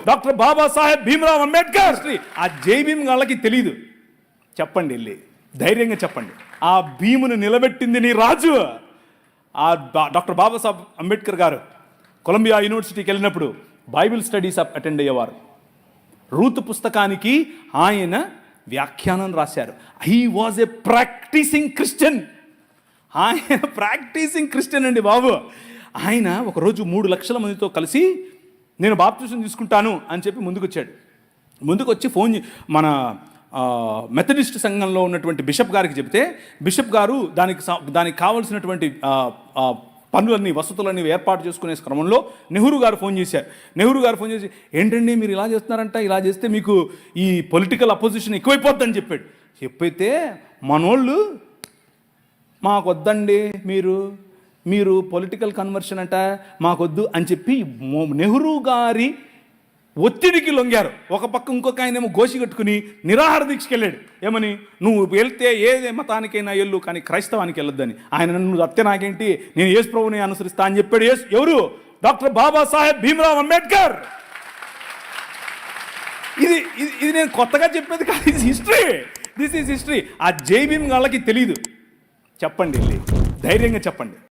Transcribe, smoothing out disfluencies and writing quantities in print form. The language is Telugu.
డాక్టర్ బాబాసాహెబ్ భీమ్రావ్ అంబేద్కర్. ఆ జై భీమ్ వాళ్ళకి తెలియదు. చెప్పండి, వెళ్ళి ధైర్యంగా చెప్పండి, ఆ భీమును నిలబెట్టింది నీ రాజు. ఆ డాక్టర్ బాబాసాహెబ్ అంబేద్కర్ గారు కొలంబియా యూనివర్సిటీకి వెళ్ళినప్పుడు బైబిల్ స్టడీస్ అటెండ్ అయ్యేవారు. రూతు పుస్తకానికి ఆయన వ్యాఖ్యానం రాశారు. He was a practicing Christian. ఆయన ప్రాక్టీసింగ్ క్రిస్టియన్ అండి బాబు. ఆయన ఒకరోజు 3 లక్షల మందితో కలిసి నేను బాప్టిజం తీసుకుంటాను అని చెప్పి ముందుకు వచ్చి మన మెథడిస్ట్ సంఘంలో ఉన్నటువంటి బిషప్ గారికి చెబితే, బిషప్ గారు దానికి కావాల్సినటువంటి పనులన్నీ, వసతులన్నీ ఏర్పాటు చేసుకునే క్రమంలో నెహ్రూ గారు ఫోన్ చేసి, ఏంటండి మీరు ఇలా చేస్తున్నారంట, ఇలా చేస్తే మీకు ఈ పొలిటికల్ అపోజిషన్ ఎక్కువైపోద్దని చెప్పైతే మనోళ్ళు మాకొద్దండి, మీరు పొలిటికల్ కన్వర్షన్ అంట మాకొద్దు అని చెప్పి నెహ్రూ గారి ఒత్తిడికి లొంగారు. ఒక పక్క ఇంకొక ఆయనేమో గోసి కట్టుకుని నిరాహార దీక్షకి వెళ్ళాడు. ఏమని, నువ్వు వెళ్తే ఏ మతానికైనా వెళ్ళు కానీ క్రైస్తవానికి వెళ్ళొద్దని. ఆయన నన్ను అత్తే నాకేంటి, నేను యేసు ప్రభువుని అనుసరిస్తా అని చెప్పాడు. ఎవరు? డాక్టర్ బాబాసాహెబ్ భీమ్రావ్ అంబేద్కర్. ఇది నేను కొత్తగా చెప్పేది కాదు, ఇది హిస్టరీ. This is history. ఆ జై భీమ్ వాళ్ళకి తెలీదు. చెప్పండి, ధైర్యంగా చెప్పండి.